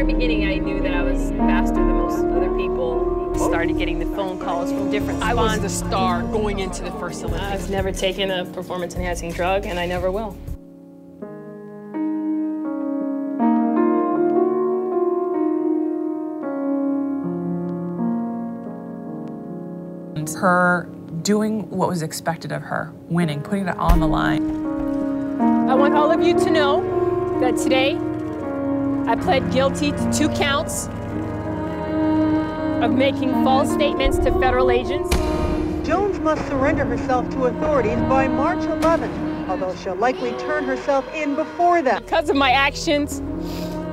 very beginning, I knew that I was faster than most other people. Started getting the phone calls from different sponsors. I was the star going into the first Olympics. I've never taken a performance-enhancing drug, and I never will. Her doing what was expected of her, winning, putting it on the line. I want all of you to know that today I pled guilty to 2 counts of making false statements to federal agents. Jones must surrender herself to authorities by March 11th, although she'll likely turn herself in before that. Because of my actions,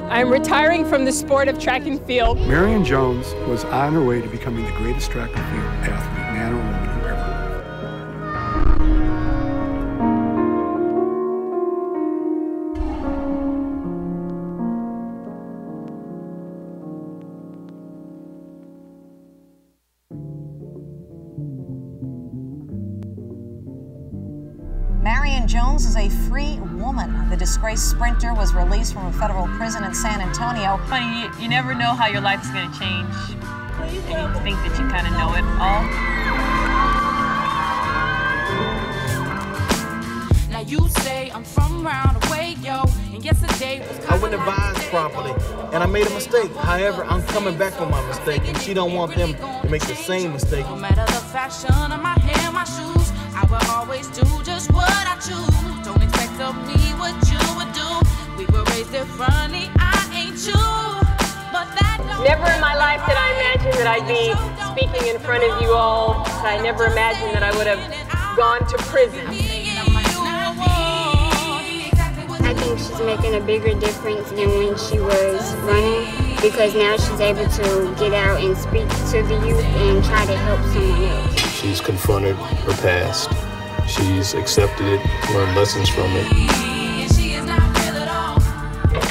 I'm retiring from the sport of track and field. Marion Jones was on her way to becoming the greatest track and field athlete, man or woman, who ever lived. Marion Jones is a free woman. The disgraced sprinter was released from a federal prison in San Antonio. Honey, you never know how your life is going to change. And you think that you kind of know it all. Now you say I'm from round away, yo, and yesterday was I wouldn't advise properly, and I made a mistake. However, I'm coming back from my mistake, and she don't want them to make the same mistake. No matter the fashion of my hair, my shoes, I will always do just what I choose. Don't expect of me what you would do. We were raised differently, I ain't you, but that don't. Never in my life did I imagine that I'd be speaking in front of you all. I never imagined that I would have gone to prison. I think she's making a bigger difference than when she was running, because now she's able to get out and speak to the youth and try to help someone else. She's confronted her past. She's accepted it, learned lessons from it.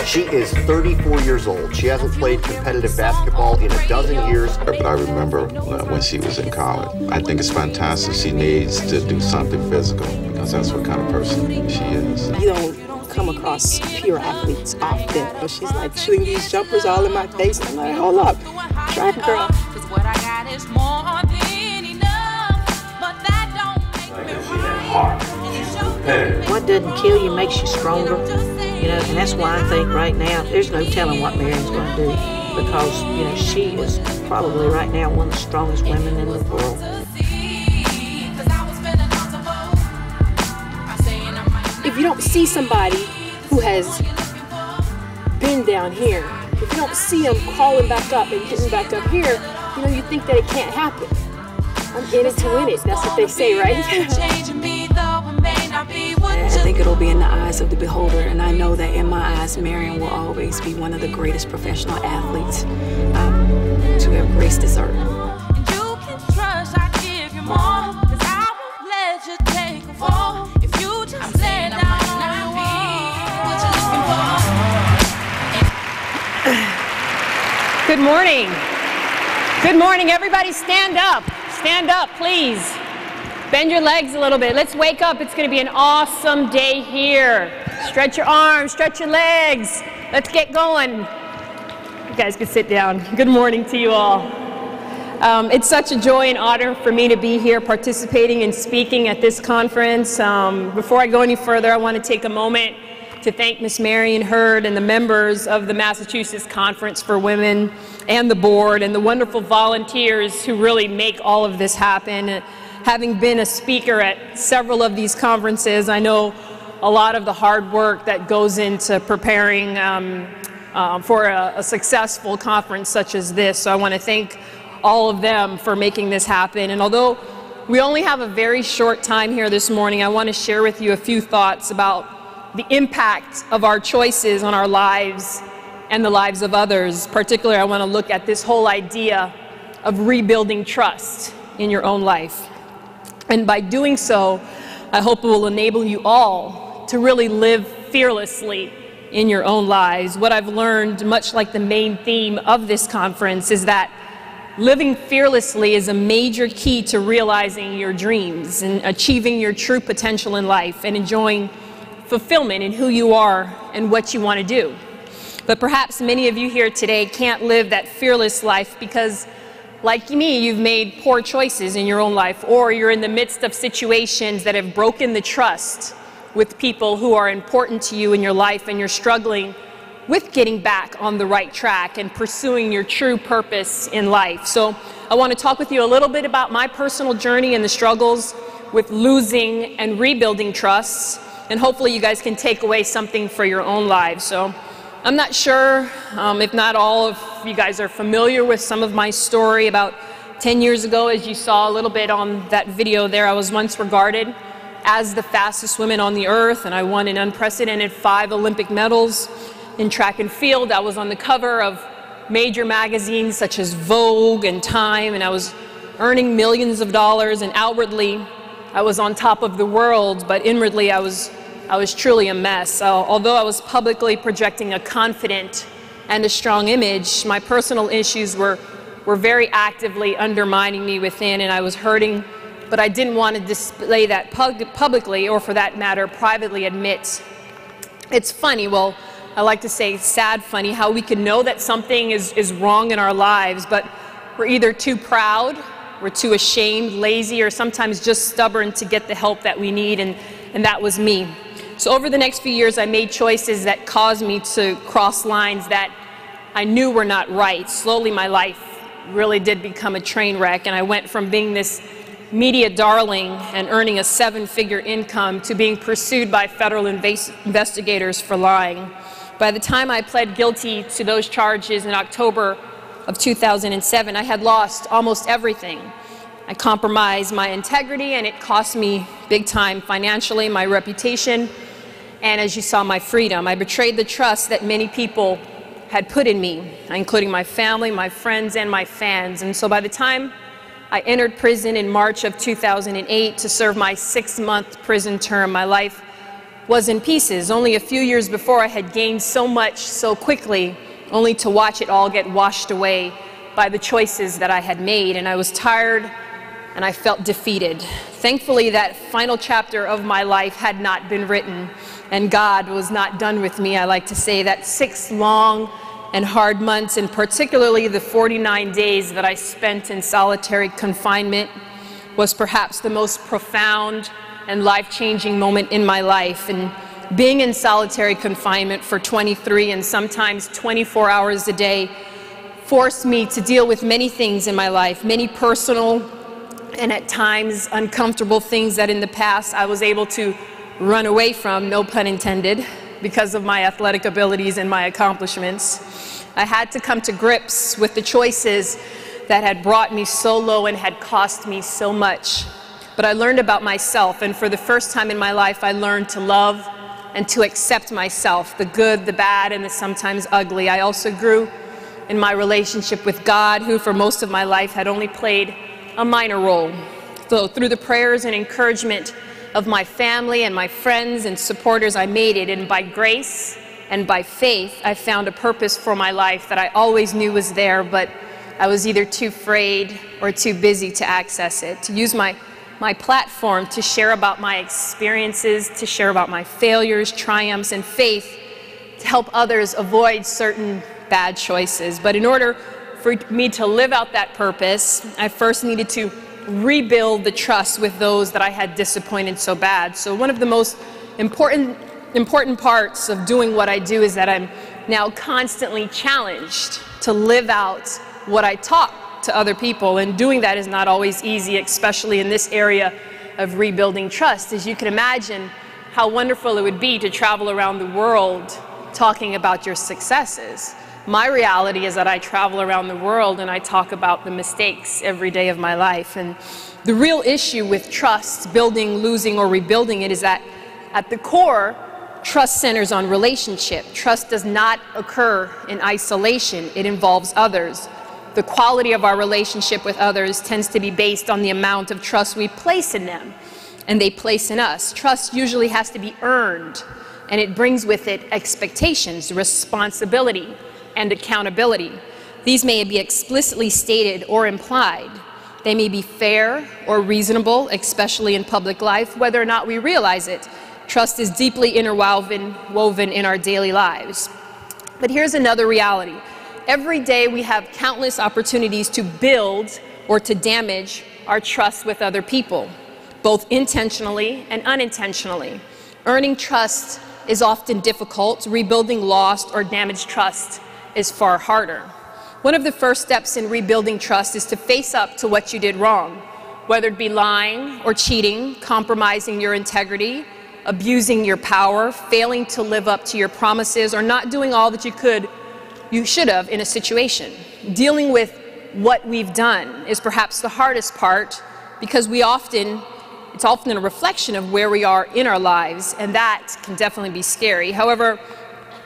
She is 34 years old. She hasn't played competitive basketball in a dozen years. But I remember when she was in college. I think it's fantastic. She needs to do something physical because that's what kind of person she is. You don't come across pure athletes often. But she's like shooting these jumpers all in my face. I'm like, hold up, track girl. What doesn't kill you makes you stronger, you know, and that's why I think right now there's no telling what Marion's going to do, because, you know, she is probably right now one of the strongest women in the world. If you don't see somebody who has been down here, if you don't see them crawling back up and getting back up here, you know, you think that it can't happen. I'm in it to win it. That's what they say, right? I think it'll be in the eyes of the beholder, and I know that in my eyes, Marion will always be one of the greatest professional athletes to have graced this earth. Good morning. Good morning, everybody. Stand up. Stand up, please. Bend your legs a little bit. Let's wake up. It's going to be an awesome day here. Stretch your arms, stretch your legs. Let's get going. You guys can sit down. Good morning to you all. It's such a joy and honor for me to be here participating and speaking at this conference. Before I go any further, I want to take a moment to thank Ms. Marion Hurd and the members of the Massachusetts Conference for Women and the board and the wonderful volunteers who really make all of this happen. Having been a speaker at several of these conferences, I know a lot of the hard work that goes into preparing for a successful conference such as this. So I want to thank all of them for making this happen. And although we only have a very short time here this morning, I want to share with you a few thoughts about the impact of our choices on our lives and the lives of others. Particularly, I want to look at this whole idea of rebuilding trust in your own life. And by doing so, I hope it will enable you all to really live fearlessly in your own lives. What I've learned, much like the main theme of this conference, is that living fearlessly is a major key to realizing your dreams and achieving your true potential in life and enjoying fulfillment in who you are and what you want to do. But perhaps many of you here today can't live that fearless life because, like me, you've made poor choices in your own life, or you're in the midst of situations that have broken the trust with people who are important to you in your life, and you're struggling with getting back on the right track and pursuing your true purpose in life. So I want to talk with you a little bit about my personal journey and the struggles with losing and rebuilding trust, and hopefully you guys can take away something for your own lives. So I'm not sure if not all of you guys are familiar with some of my story. About 10 years ago, as you saw a little bit on that video there, I was once regarded as the fastest woman on the earth, and I won an unprecedented 5 Olympic medals in track and field. I was on the cover of major magazines such as Vogue and Time, and I was earning millions of dollars, and outwardly I was on top of the world, but inwardly I was truly a mess. Although I was publicly projecting a confident and a strong image, my personal issues were very actively undermining me within, and I was hurting, but I didn't want to display that publicly, or for that matter, privately admit. It's funny, well, I like to say sad funny, how we can know that something is wrong in our lives, but we're either too proud, we're too ashamed, lazy, or sometimes just stubborn to get the help that we need, and that was me. So over the next few years, I made choices that caused me to cross lines that I knew were not right. Slowly, my life really did become a train wreck, and I went from being this media darling and earning a 7-figure income to being pursued by federal investigators for lying. By the time I pled guilty to those charges in October of 2007, I had lost almost everything. I compromised my integrity, and it cost me big time financially, my reputation, and as you saw, my freedom. I betrayed the trust that many people had put in me, including my family, my friends, and my fans. And so by the time I entered prison in March of 2008 to serve my 6-month prison term, my life was in pieces. Only a few years before, I had gained so much so quickly, only to watch it all get washed away by the choices that I had made. And I was tired, and I felt defeated. Thankfully, that final chapter of my life had not been written, and God was not done with me. I like to say that 6 long and hard months, and particularly the 49 days that I spent in solitary confinement, was perhaps the most profound and life-changing moment in my life. And being in solitary confinement for 23 and sometimes 24 hours a day forced me to deal with many things in my life, many personal and at times uncomfortable things that in the past I was able to run away from, no pun intended, because of my athletic abilities and my accomplishments. I had to come to grips with the choices that had brought me so low and had cost me so much. But I learned about myself, and for the first time in my life, I learned to love and to accept myself, the good, the bad, and the sometimes ugly. I also grew in my relationship with God, who for most of my life had only played a minor role. So through the prayers and encouragement of my family and my friends and supporters, I made it, and by grace and by faith, I found a purpose for my life that I always knew was there, but I was either too afraid or too busy to access it, to use my platform to share about my experiences, to share about my failures, triumphs, and faith, to help others avoid certain bad choices. But in order for me to live out that purpose, I first needed to rebuild the trust with those that I had disappointed so bad. So one of the most important parts of doing what I do is that I'm now constantly challenged to live out what I taught to other people, and doing that is not always easy, especially in this area of rebuilding trust. As you can imagine, how wonderful it would be to travel around the world talking about your successes. My reality is that I travel around the world and I talk about the mistakes every day of my life. And the real issue with trust, building, losing, or rebuilding it, is that at the core, trust centers on relationship. Trust does not occur in isolation. It involves others. The quality of our relationship with others tends to be based on the amount of trust we place in them and they place in us. Trust usually has to be earned, and it brings with it expectations, responsibility, and accountability. These may be explicitly stated or implied. They may be fair or reasonable, especially in public life, whether or not we realize it. Trust is deeply interwoven in our daily lives. But here's another reality. Every day we have countless opportunities to build or to damage our trust with other people, both intentionally and unintentionally. Earning trust is often difficult. Rebuilding lost or damaged trust is far harder. One of the first steps in rebuilding trust is to face up to what you did wrong, whether it be lying or cheating, compromising your integrity, abusing your power, failing to live up to your promises, or not doing all that you should have in a situation. Dealing with what we've done is perhaps the hardest part, because it's often a reflection of where we are in our lives, and that can definitely be scary. However,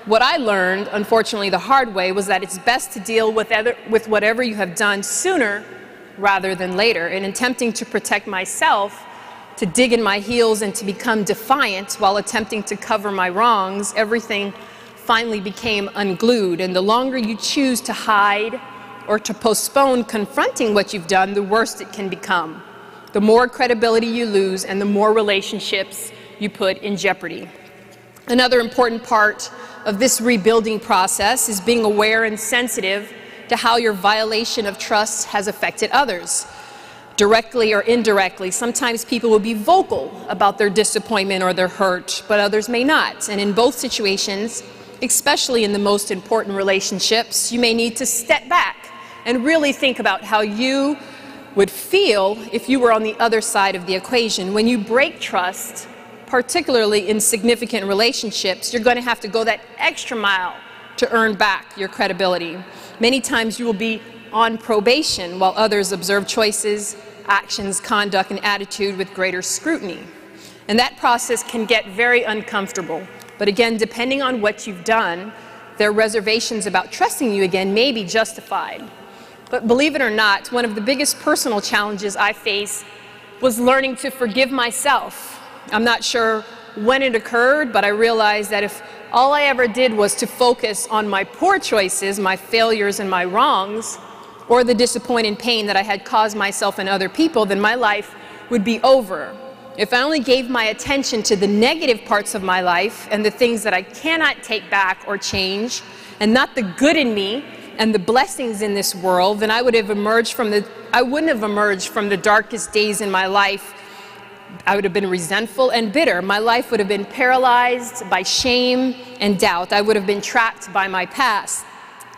what I learned, unfortunately the hard way, was that it's best to deal with whatever you have done sooner rather than later. And in attempting to protect myself, to dig in my heels and to become defiant while attempting to cover my wrongs, everything finally became unglued. And the longer you choose to hide or to postpone confronting what you've done, the worse it can become. The more credibility you lose and the more relationships you put in jeopardy. Another important part of this rebuilding process is being aware and sensitive to how your violation of trust has affected others, directly or indirectly. Sometimes people will be vocal about their disappointment or their hurt, but others may not. And in both situations, especially in the most important relationships, you may need to step back and really think about how you would feel if you were on the other side of the equation. When you break trust, particularly in significant relationships, you're going to have to go that extra mile to earn back your credibility. Many times you will be on probation while others observe choices, actions, conduct, and attitude with greater scrutiny. And that process can get very uncomfortable. But again, depending on what you've done, their reservations about trusting you again may be justified. But believe it or not, one of the biggest personal challenges I face was learning to forgive myself. I'm not sure when it occurred, but I realized that if all I ever did was to focus on my poor choices, my failures and my wrongs, or the disappointing pain that I had caused myself and other people, then my life would be over. If I only gave my attention to the negative parts of my life and the things that I cannot take back or change, and not the good in me and the blessings in this world, then I wouldn't have emerged from the darkest days in my life. I would have been resentful and bitter. My life would have been paralyzed by shame and doubt. I would have been trapped by my past.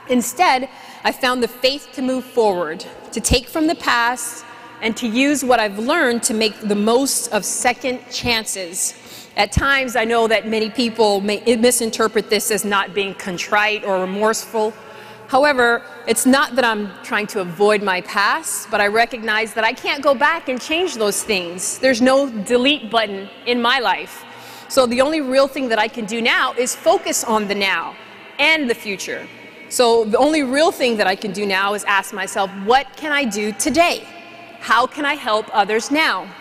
Instead, I found the faith to move forward, to take from the past and to use what I've learned to make the most of second chances. At times, I know that many people may misinterpret this as not being contrite or remorseful. However, it's not that I'm trying to avoid my past, but I recognize that I can't go back and change those things. There's no delete button in my life. So the only real thing that I can do now is focus on the now and the future. So the only real thing that I can do now is ask myself, what can I do today? How can I help others now?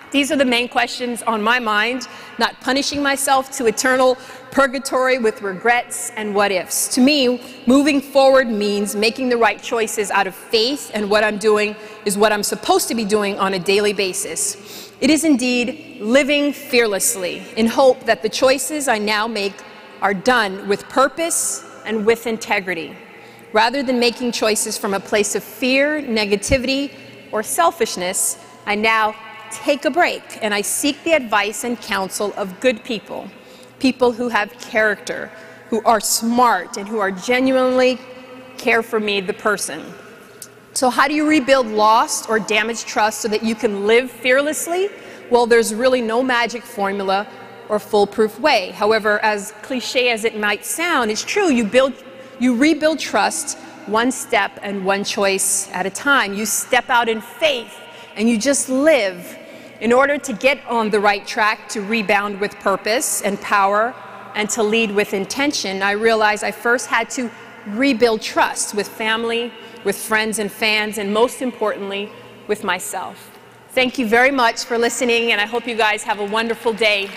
These are the main questions on my mind, not punishing myself to eternal purgatory with regrets and what ifs. To me, moving forward means making the right choices out of faith, and what I'm doing is what I'm supposed to be doing on a daily basis. It is indeed living fearlessly in hope that the choices I now make are done with purpose and with integrity, rather than making choices from a place of fear, negativity, or selfishness. I now take a break and I seek the advice and counsel of good people, people who have character, who are smart, and who are genuinely care for me, the person. So how do you rebuild lost or damaged trust so that you can live fearlessly? Well, there's really no magic formula or foolproof way. However, as cliche as it might sound, it's true. You rebuild trust one step and one choice at a time. You step out in faith and you just live. In order to get on the right track, to rebound with purpose and power, and to lead with intention, I realized I first had to rebuild trust with family, with friends and fans, and most importantly, with myself. Thank you very much for listening, and I hope you guys have a wonderful day.